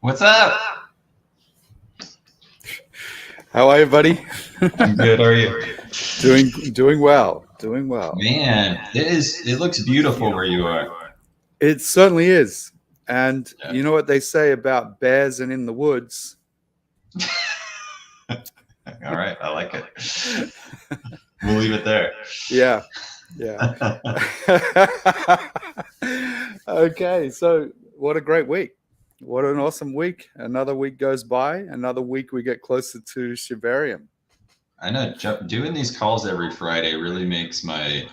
What's up? How are you, buddy? I'm good. How are you? Doing well. Doing well. Man, it looks beautiful where you are. It certainly is. And Yeah. you know what they say about bears and in the woods? All right, I like it. We'll leave it there. Yeah. Yeah. Okay, so what a great week. What an awesome week. Another week goes by. Another week we get closer to Shibarium. I know doing these calls every Friday really makes my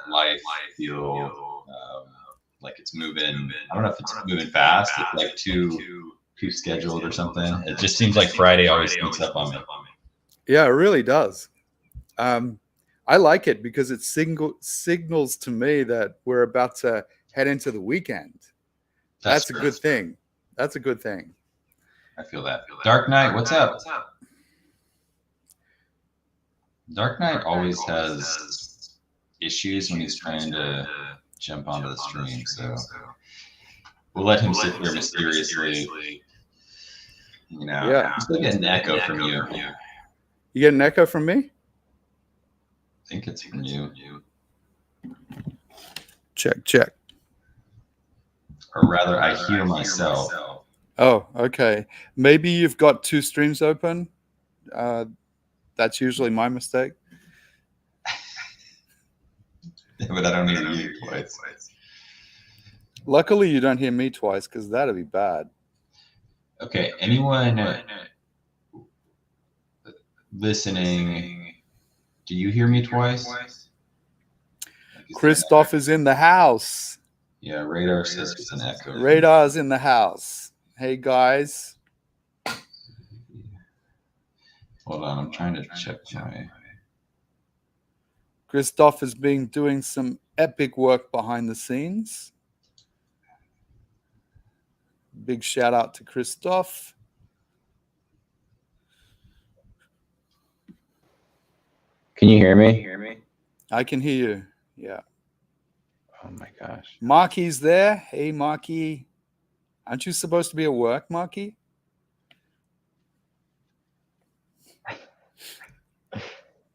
life feel like it's moving. I don't know if it's moving fast. It's like too scheduled or something. It just seems like Friday always sneaks up on me. Yeah, it really does. I like it because it signals to me that we're about to head into the weekend. That's a good thing. That's a good thing. I feel that. Dark Knight, what's up? Dark Knight always has issues when he's trying to jump onto the stream, so we'll let him sit there mysteriously. You know, Yeah. I'm still getting an echo from you. You get an echo from me? I think it's from you. Check. Or rather, I hear myself. Oh, okay. Maybe you've got two streams open. That's usually my mistake. But I don't hear you twice. Luckily, you don't hear me twice because that'd be bad. Okay, anyone listening, do you hear me twice? Christoph is in the house. Yeah, Radar says it's an echo. Radar's in the house. Hey, guys. Hold on, I'm trying to check my... Christoph has been doing some epic work behind the scenes. Big shout out to Christoph. Can you hear me? I can hear you. Yeah. Oh my gosh. Marky's there. Hey, Marky. Aren't you supposed to be at work, Marky?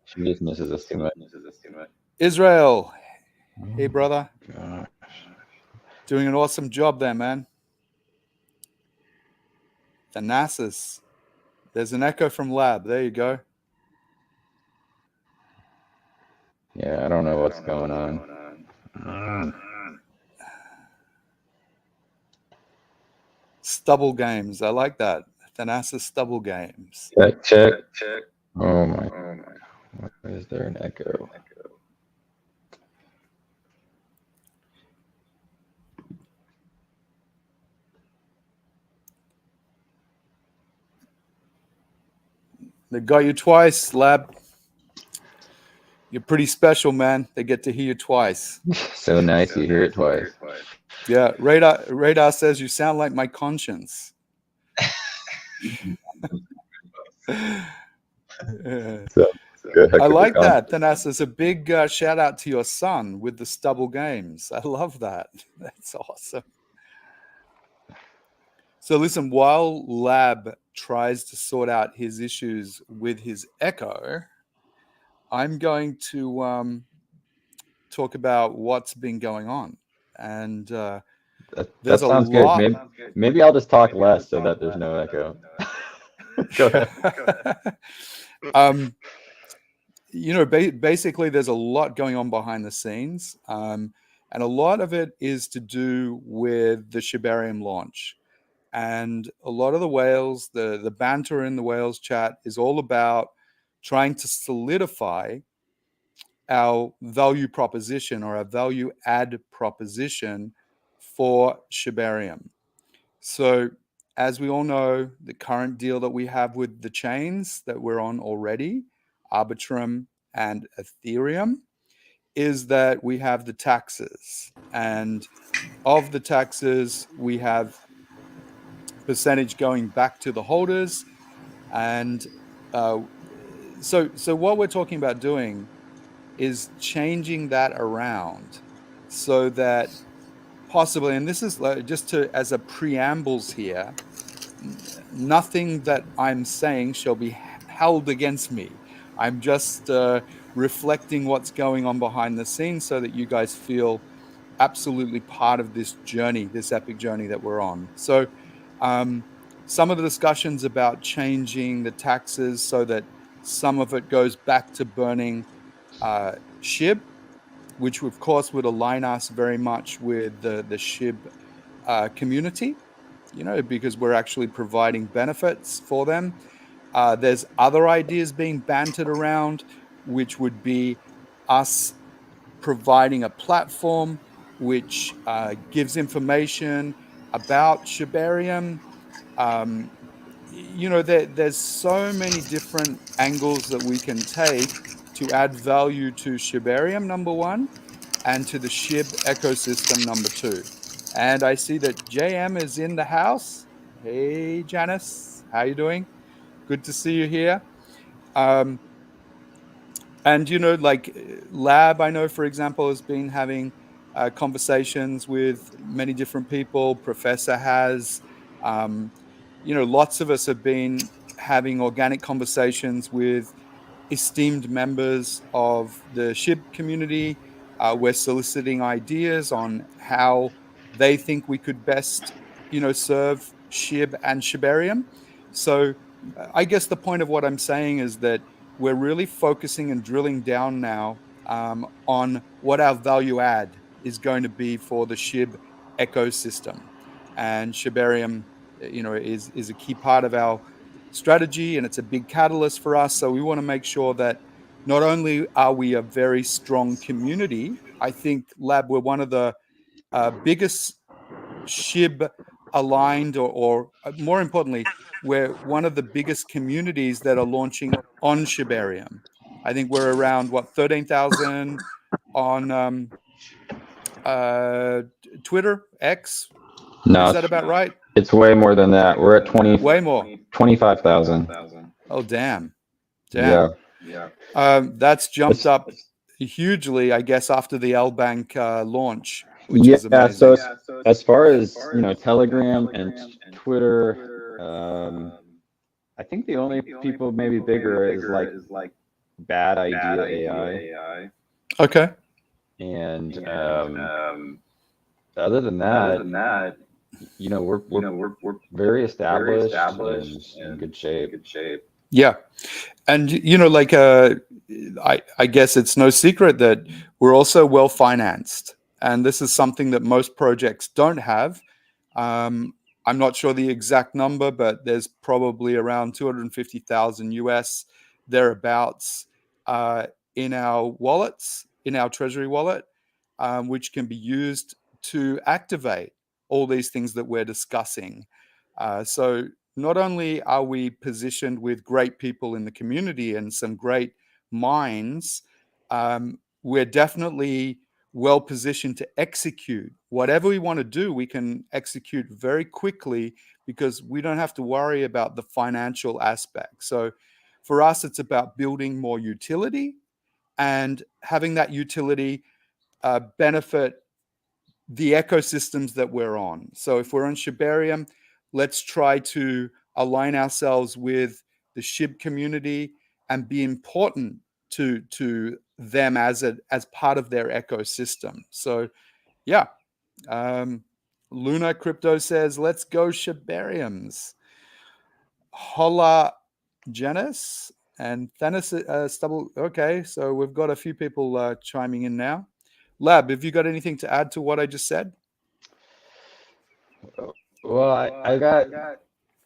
She just misses us too much. Israel. Hey, brother. Gosh. Doing an awesome job there, man. Thanasis. There's an echo from lab. There you go. Yeah, I don't know what's going on. Stubble games. I like that. Thanasis stubble games. Check. Oh my. Why is there an echo? They got you twice, lab. You're pretty special, man. They get to hear you twice. So nice you hear it twice. Yeah, Radar says you sound like my conscience. So, I like that. Thanasis, a big shout out to your son with the stubble games. I love that. That's awesome. So listen, while Lab tries to sort out his issues with his echo, I'm going to talk about what's been going on. And that sounds good. Maybe I'll just talk less so that there's no echo. Go ahead. You know, basically, there's a lot going on behind the scenes. And a lot of it is to do with the Shibarium launch. And a lot of the whales, the banter in the whales chat is all about trying to solidify our value proposition or our value add proposition for Shibarium. So as we all know, the current deal that we have with the chains that we're on already, Arbitrum and Ethereum, is that we have the taxes. And of the taxes, we have percentage going back to the holders. And so what we're talking about doing is changing that around so that possibly, and this is just as a preambles here, nothing that I'm saying shall be held against me. I'm just reflecting what's going on behind the scenes so that you guys feel absolutely part of this journey, this epic journey that we're on. So some of the discussions about changing the taxes so that some of it goes back to burning SHIB, which of course would align us very much with the SHIB community, because we're actually providing benefits for them. There's other ideas being bantered around, which would be us providing a platform which gives information about Shibarium. There's so many different angles that we can take to add value to Shibarium, number one, and to the SHIB ecosystem, number two. And I see that JM is in the house. Hey, Janice, how you doing? Good to see you here. And Lab, I know, for example, has been having conversations with many different people. Professor has, lots of us have been having organic conversations with esteemed members of the SHIB community. We're soliciting ideas on how they think we could best, serve SHIB and Shibarium. So I guess the point of what I'm saying is that we're really focusing and drilling down now on what our value add is going to be for the SHIB ecosystem. And Shibarium, is a key part of our strategy, and it's a big catalyst for us. So we want to make sure that not only are we a very strong community, I think, Lab, we're one of the biggest SHIB aligned, or more importantly, we're one of the biggest communities that are launching on Shibarium. I think we're around 13,000 on Twitter, X. No, Is that about right? It's way more than that. We're at way more. 25,000. Oh, damn. Yeah. That's jumped up hugely, I guess, after the L Bank launch, which is amazing. So as far as Telegram and Twitter, I think the only people maybe bigger is like Bad Idea AI. Okay. And other than that, we're very established and in good shape. Yeah. And, I guess it's no secret that we're also well financed. And this is something that most projects don't have. I'm not sure the exact number, but there's probably around 250,000 US thereabouts in our wallets, in our treasury wallet, which can be used to activate all these things that we're discussing. So not only are we positioned with great people in the community and some great minds, we're definitely well positioned to execute. Whatever we want to do, we can execute very quickly because we don't have to worry about the financial aspect. So for us, it's about building more utility and having that utility benefit the ecosystems that we're on. So if we're on Shibarium, let's try to align ourselves with the SHIB community and be important to them as part of their ecosystem. So yeah, Luna Crypto says, let's go Shibariums. Hola Janice and Thanos Stubble. Okay, so we've got a few people chiming in now. Lab, have you got anything to add to what I just said? Well, I got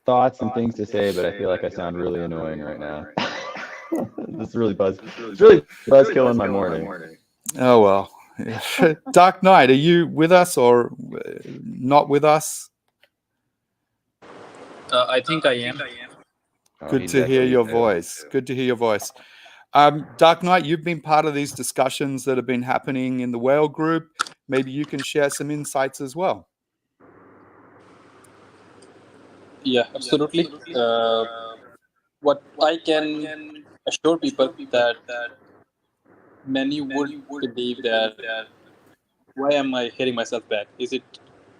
thoughts and things to say, but I feel like I sound really annoying right now. It's really buzzkill in my morning. Oh, well. Dark Knight, are you with us or not with us? I think I am. Good to hear your voice. Good to hear your voice. Dark Knight, you've been part of these discussions that have been happening in the Whale Group. Maybe you can share some insights as well. Yeah, absolutely. What I can assure people that many would believe that Why am I hearing myself back? Is it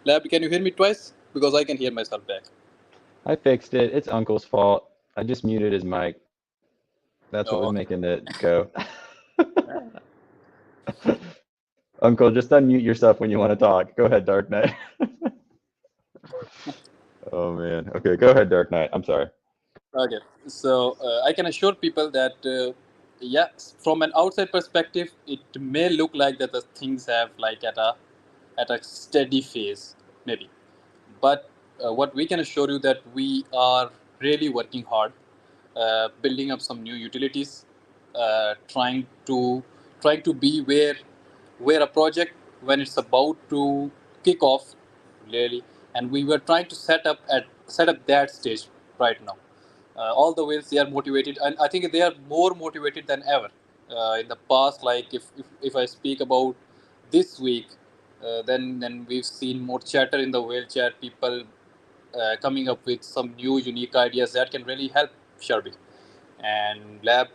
Lab? Can you hear me twice? Because I can hear myself back. I fixed it. It's Uncle's fault. I just muted his mic. That's what Oh, was okay. making it go. Uncle, just unmute yourself when you want to talk. Go ahead, Dark Knight. Oh man. Okay, go ahead, Dark Knight. I'm sorry. Okay. So I can assure people that yeah, from an outside perspective, it may look like that the things have like at a steady phase, maybe. But what we can assure you that we are really working hard, building up some new utilities, trying to be where a project when it's about to kick off, really, and we were trying to set up that stage right now. All the whales they are motivated, and I think they are more motivated than ever. In the past, like if I speak about this week, then we've seen more chatter in the whale chat, people coming up with some new unique ideas that can really help Sharbi. And Lab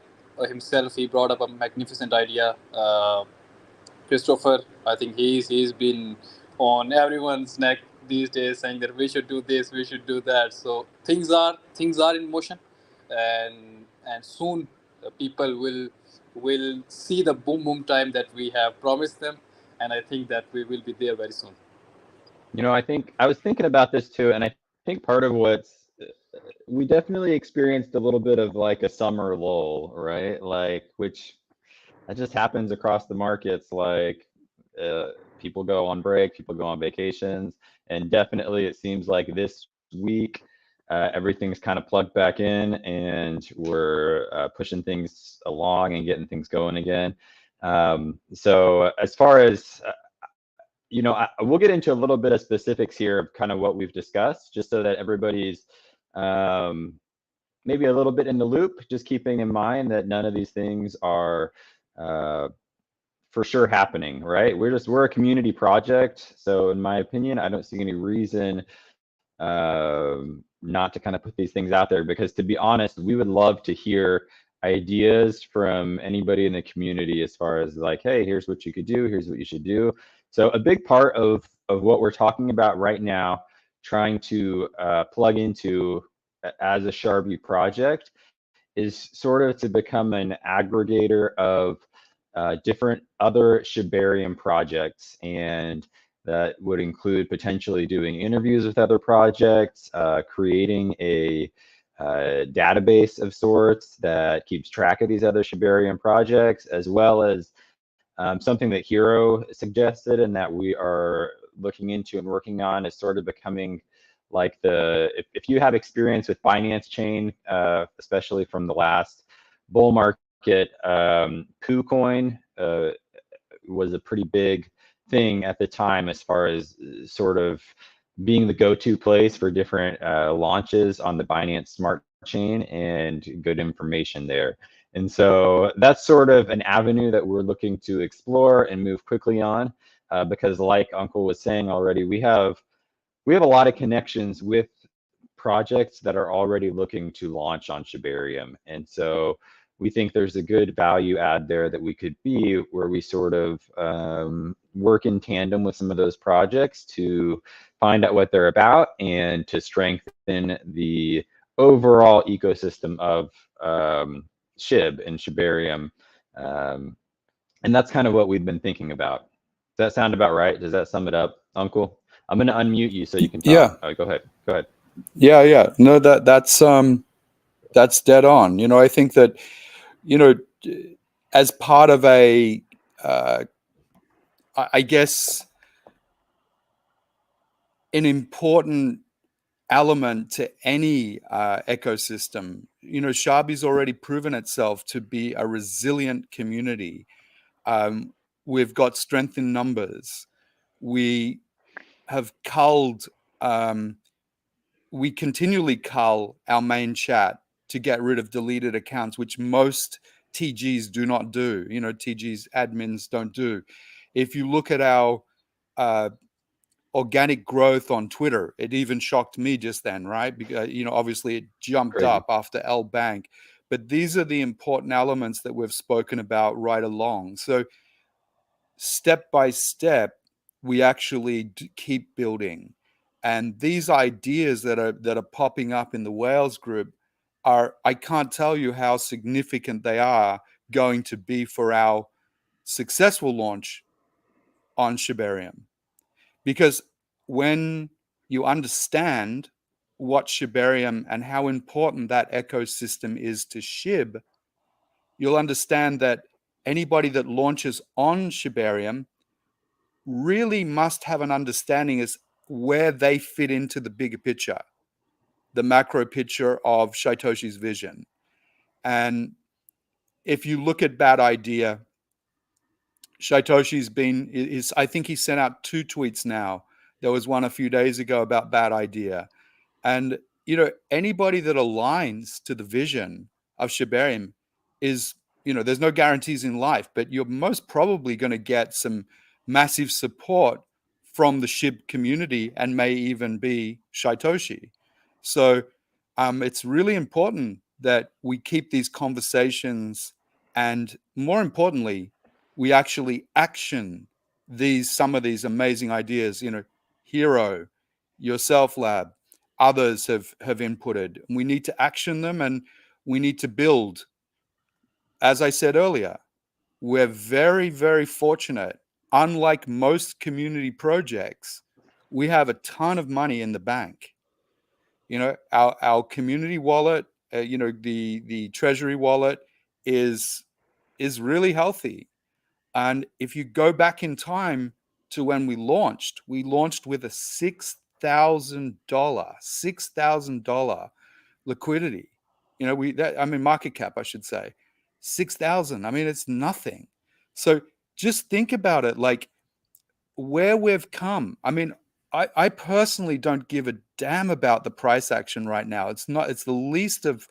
himself, he brought up a magnificent idea. Christopher, I think he's been on everyone's neck these days, saying that we should do this, we should do that. So things are in motion, and soon people will see the boom boom time that we have promised them, and I think that we will be there very soon. I think I was thinking about this too, and I think part of what's we definitely experienced a little bit of like a summer lull, right? Like, which that just happens across the markets. Like, people go on break, people go on vacations, and definitely it seems like this week everything's kind of plugged back in, and we're pushing things along and getting things going again. So as far as we'll get into a little bit of specifics here of kind of what we've discussed, just so that everybody's um, maybe a little bit in the loop, just keeping in mind that none of these things are for sure happening, right? We're a community project. So in my opinion, I don't see any reason not to kind of put these things out there, because to be honest, we would love to hear ideas from anybody in the community as far as like, hey, here's what you could do, here's what you should do. So a big part of what we're talking about right now, trying to plug into as a Sharbi project, is sort of to become an aggregator of different other Shibarium projects, and that would include potentially doing interviews with other projects, creating a database of sorts that keeps track of these other Shibarium projects, as well as something that Hero suggested and that we are looking into and working on, is sort of becoming like if you have experience with Binance Chain, especially from the last bull market, KuCoin was a pretty big thing at the time as far as sort of being the go-to place for different launches on the Binance Smart Chain and good information there. And so that's sort of an avenue that we're looking to explore and move quickly on, because like Uncle was saying already, we have a lot of connections with projects that are already looking to launch on Shibarium. And so we think there's a good value add there that we could be, where we sort of work in tandem with some of those projects to find out what they're about and to strengthen the overall ecosystem of Shib and Shibarium. And that's kind of what we've been thinking about. Does that sound about right? Does that sum it up, Uncle? I'm going to unmute you so you can Yeah. talk. Go ahead. Go ahead. Yeah. No, that's dead on. I think that, as part of I guess, an important element to any ecosystem, Sharbi's already proven itself to be a resilient community. We've got strength in numbers. We have culled, we continually cull our main chat to get rid of deleted accounts, which most TGs do not do. TGs admins don't do. If you look at our organic growth on Twitter, it even shocked me just then, right? Because, obviously it jumped Crazy. up after L Bank. But these are the important elements that we've spoken about right along. So step by step, we actually keep building. And these ideas that are popping up in the Whales group are, I can't tell you how significant they are going to be for our successful launch on Shibarium. Because when you understand what Shibarium and how important that ecosystem is to Shib, you'll understand that anybody that launches on Shibarium really must have an understanding as where they fit into the bigger picture, the macro picture of Saitoshi's vision. And if you look at Bad Idea, Saitoshi's I think he sent out 2 tweets now. There was one a few days ago about Bad Idea. And, anybody that aligns to the vision of Shibarium is, there's no guarantees in life, but you're most probably going to get some massive support from the Shib community and may even be Saitoshi. So it's really important that we keep these conversations, and more importantly, we actually action some of these amazing ideas. Hero, Yourself Lab, others have inputted. We need to action them, and we need to build. As I said earlier, we're very, very fortunate. Unlike most community projects, we have a ton of money in the bank. Our community wallet, the treasury wallet is really healthy. And if you go back in time to when we launched with a $6,000 liquidity. Market cap, I should say, 6,000. I mean, it's nothing. So just think about it, like where we've come. I mean, I personally don't give a damn about the price action right now. It's the least of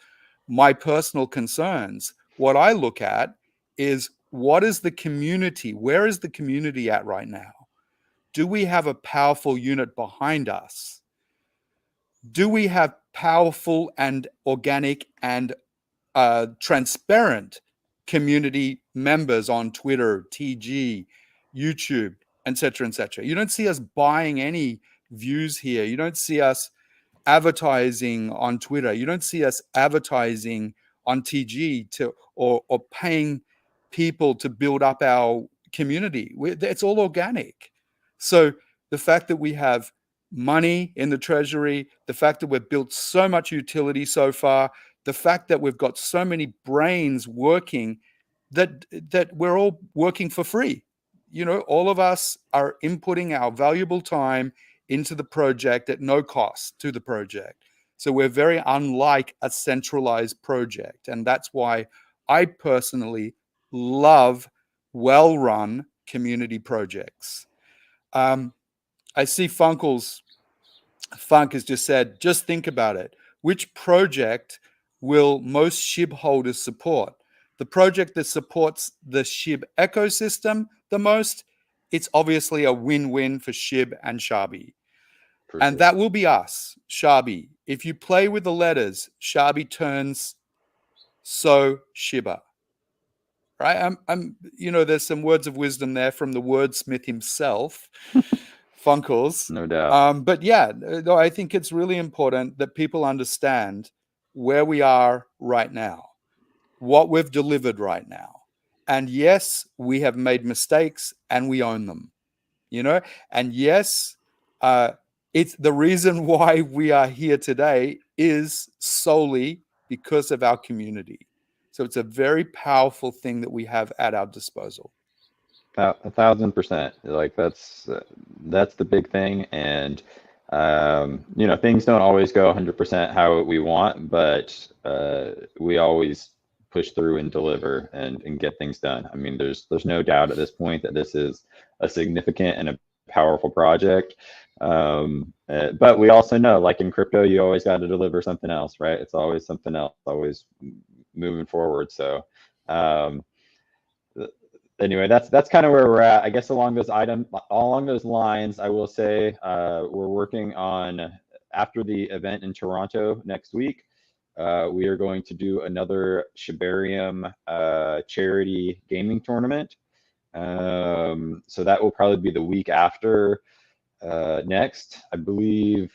my personal concerns. What I look at is, what is the community? Where is the community at right now? Do we have a powerful unit behind us? Do we have powerful and organic and transparent community members on Twitter, TG, YouTube, etc., etc.? You don't see us buying any views here. You don't see us advertising on Twitter. You don't see us advertising on TG or paying people to build up our community. It's all organic. So the fact that we have money in the treasury, the fact that we've built so much utility so far, the fact that we've got so many brains working, that we're all working for free. All of us are inputting our valuable time into the project at no cost to the project. So we're very unlike a centralized project. And that's why I personally love well-run community projects. I see Funk has just said, just think about it. Which project will most SHIB holders support? The project that supports the SHIB ecosystem the most, it's obviously a win-win for SHIB and Sharbi. And that will be us, Sharbi. If you play with the letters, Sharbi turns so Shiba. Right? There's some words of wisdom there from the wordsmith himself, Funkles. No doubt. But yeah, I think it's really important that people understand where we are right now, what we've delivered right now. And yes, we have made mistakes and we own them, and yes, it's the reason why we are here today is solely because of our community. So it's a very powerful thing that we have at our disposal. 1,000%. Like that's the big thing. And things don't always go 100% how we want, but we always push through and deliver and get things done. I mean, there's no doubt at this point that this is a significant and a powerful project. But we also know, like in crypto, you always got to deliver something else, right? It's always something else, always moving forward. So anyway, that's kind of where we're at. I guess along those lines, I will say we're working on, after the event in Toronto next week, we are going to do another Shibarium charity gaming tournament. So that will probably be the week after next, I believe.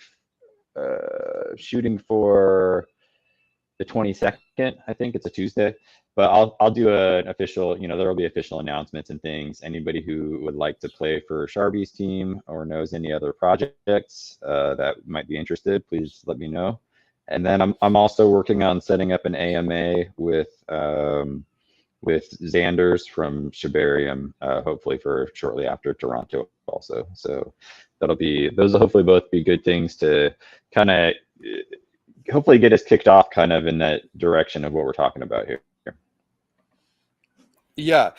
Shooting for the 22nd, I think it's a Tuesday. But I'll do an official, there will be official announcements and things. Anybody who would like to play for Sharbi's team or knows any other projects that might be interested, please let me know. And then I'm also working on setting up an AMA with Xanders from Shibarium, hopefully for shortly after Toronto also. So those will hopefully both be good things to kind of hopefully get us kicked off kind of in that direction of what we're talking about here. Yeah.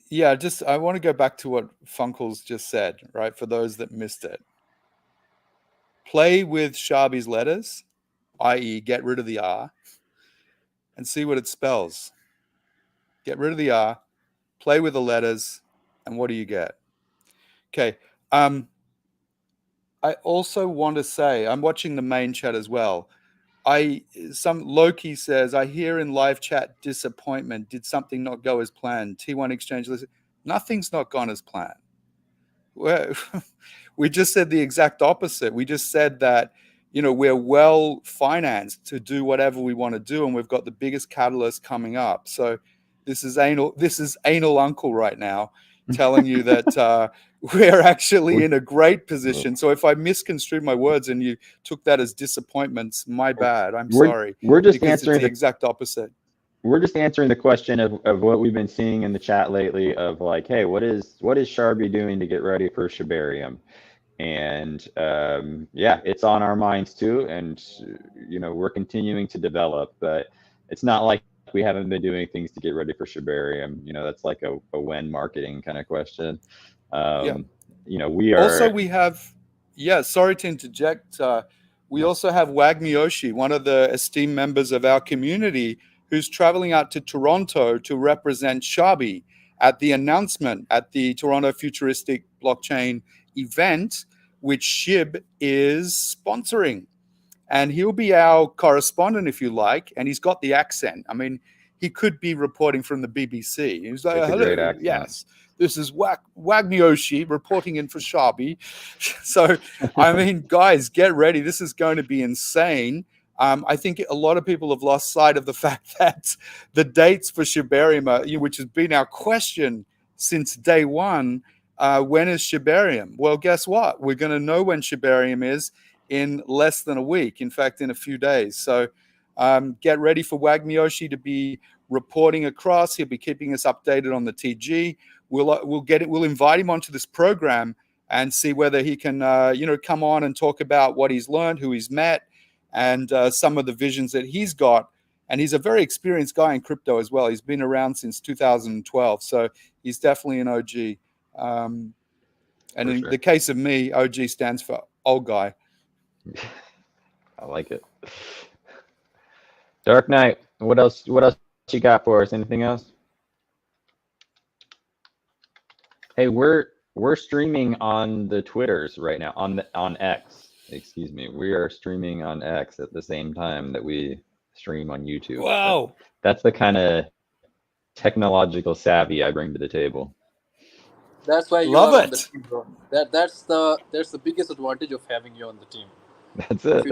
Yeah, I want to go back to what Funkles just said, right? For those that missed it. Play with Sharbi's letters, i.e. get rid of the R, and see what it spells. Get rid of the R, play with the letters, and what do you get? Okay. I also want to say, I'm watching the main chat as well. Loki says, I hear in live chat disappointment. Did something not go as planned? T1 exchange list. Nothing's not gone as planned. We just said the exact opposite. We just said that, we're well financed to do whatever we want to do, and we've got the biggest catalyst coming up. So this is anal uncle right now telling you that we're actually in a great position. So if I misconstrued my words and you took that as disappointments, my bad. I'm sorry. We're just because answering it's the exact opposite. We're just answering the question of what we've been seeing in the chat lately of like, hey, what is Sharbi doing to get ready for Shibarium? And yeah, it's on our minds too. And, we're continuing to develop, but it's not like we haven't been doing things to get ready for Shibarium. That's like a when marketing kind of question. Yeah. We are. Also, we have, sorry to interject. We also have Wagmiyoshi, one of the esteemed members of our community, who's traveling out to Toronto to represent Sharbi at the announcement at the Toronto Futuristic Blockchain event, which Shib is sponsoring. And he'll be our correspondent, if you like. And he's got the accent. I mean, he could be reporting from the BBC. He's like, hello, yes, this is Wagmiyoshi reporting in for Sharbi. So, I mean, guys, get ready. This is going to be insane. I think a lot of people have lost sight of the fact that the dates for Shibarium, which has been our question since day one, when is Shibarium? Well, guess what? We're going to know when Shibarium is in less than a week. In fact, in a few days. So get ready for Wagmiyoshi to be reporting across. He'll be keeping us updated on the TG. We'll invite him onto this program and see whether he can, come on and talk about what he's learned, who he's met, and some of the visions that he's got. And he's a very experienced guy in crypto as well. He's been around since 2012, so he's definitely an OG. And in the case of me, OG stands for old guy. I like it. Dark Knight, what else you got for us? Anything else? Hey, we're streaming on the Twitters right now, on X. Excuse me. We are streaming on X at the same time that we stream on YouTube. Wow. That's the kind of technological savvy I bring to the table. That's why you are on the team, bro. That's the biggest advantage of having you on the team. That's it.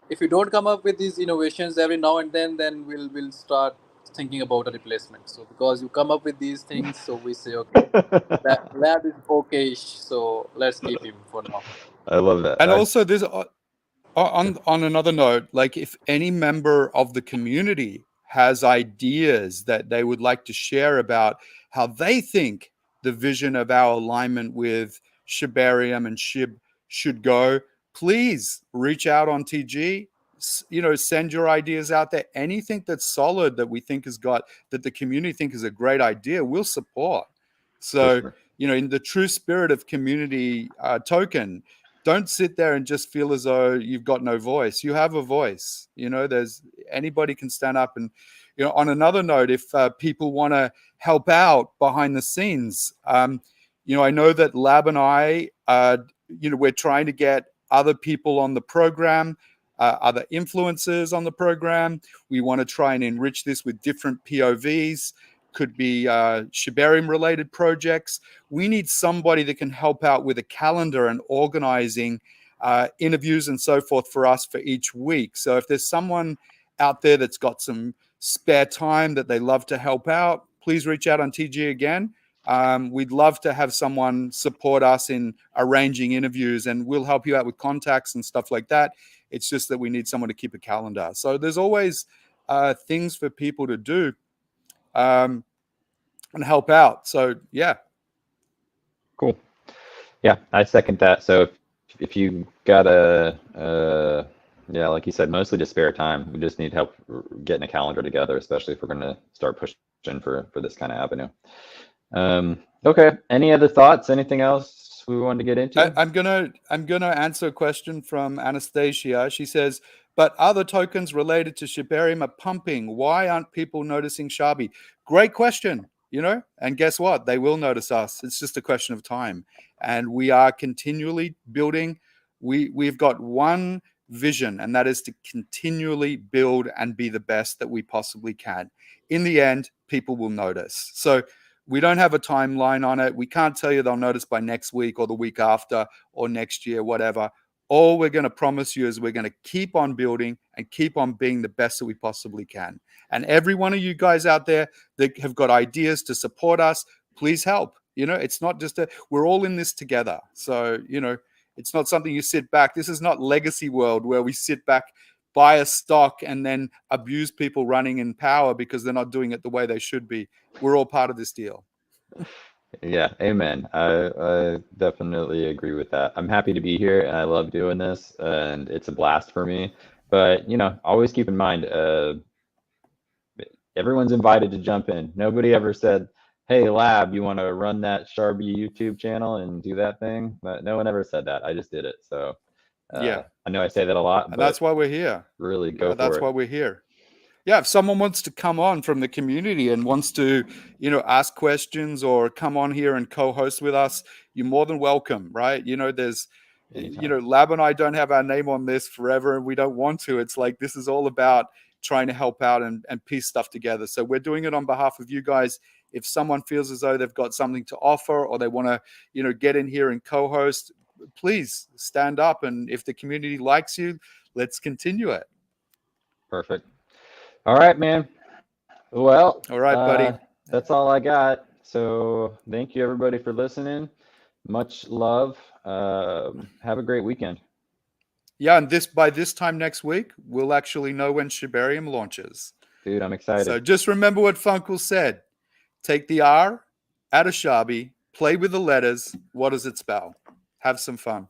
If you don't come up with these innovations every now and then we'll start thinking about a replacement. So because you come up with these things, so we say, okay, that lab is okay, so let's keep him for now. I love that. And also, there's on another note, like if any member of the community has ideas that they would like to share about how they think the vision of our alignment with Shibarium and Shib should go, please reach out on TG. Send your ideas out there. Anything that's solid that we think that the community think is a great idea, we'll support. So, sure. In the true spirit of community token, don't sit there and just feel as though you've got no voice. You have a voice. Anybody can stand up. And, on another note, if people want to help out behind the scenes, I know that Lab and I, we're trying to get other people on the program, other influencers on the program. We want to try and enrich this with different POVs. could be Shibarium related projects. We need somebody that can help out with a calendar and organizing interviews and so forth for us for each week. So if there's someone out there that's got some spare time that they love to help out, please reach out on TG again. We'd love to have someone support us in arranging interviews, and we'll help you out with contacts and stuff like that. It's just that we need someone to keep a calendar. So there's always things for people to do and help out. So yeah. Cool. Yeah, I second that. So if you got yeah, like you said, mostly just spare time. We just need help getting a calendar together, especially if we're going to start pushing for this kind of avenue. Okay. Any other thoughts? Anything else we wanted to get into? I'm gonna answer a question from Anastasia. She says, "But other tokens related to Shibarium are pumping. Why aren't people noticing Sharbi?" Great question. And guess what? They will notice us. It's just a question of time, and we are continually building. We've got one vision, and that is to continually build and be the best that we possibly can. In the end, people will notice. So we don't have a timeline on it. We can't tell you they'll notice by next week or the week after or next year, whatever. All we're going to promise you is we're going to keep on building and keep on being the best that we possibly can. And every one of you guys out there that have got ideas to support us, please help. It's not just we're all in this together. So, it's not something you sit back. This is not legacy world where we sit back, buy a stock, and then abuse people running in power because they're not doing it the way they should be. We're all part of this deal. Yeah, amen. I definitely agree with that. I'm happy to be here, and I love doing this, and it's a blast for me. But, always keep in mind, everyone's invited to jump in. Nobody ever said, "Hey, Lab, you want to run that Sharbi YouTube channel and do that thing?" But no one ever said that. I just did it. So yeah, I know I say that a lot, and but that's why we're here. Really go for it. That's why we're here. Yeah, if someone wants to come on from the community and wants to, ask questions or come on here and co-host with us, you're more than welcome, right? There's, Anytime. Lab and I don't have our name on this forever, and we don't want to. It's like this is all about trying to help out and piece stuff together. So we're doing it on behalf of you guys. If someone feels as though they've got something to offer or they want to, get in here and co-host, please stand up. And if the community likes you, let's continue it. Perfect. All right, man. Well, all right, buddy. That's all I got. So thank you, everybody, for listening. Much love. Have a great weekend. Yeah, and by this time next week, we'll actually know when Shibarium launches. Dude, I'm excited. So just remember what Funkel said. Take the R out of Sharbi, play with the letters. What does it spell? Have some fun.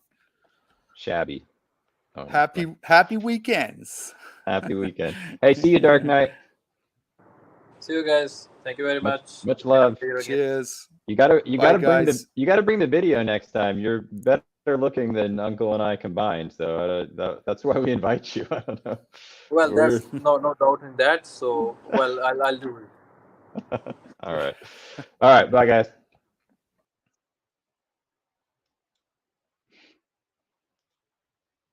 Shabby. Oh, happy weekends. Happy weekend. Hey, see you, Dark Knight. See you guys. Thank you very much. Much love. Cheers. You gotta bring the video next time. You're better looking than Uncle and I combined, so that's why we invite you. I don't know. Well, there's no doubt in that. So, well, I'll do it. All right. Bye, guys.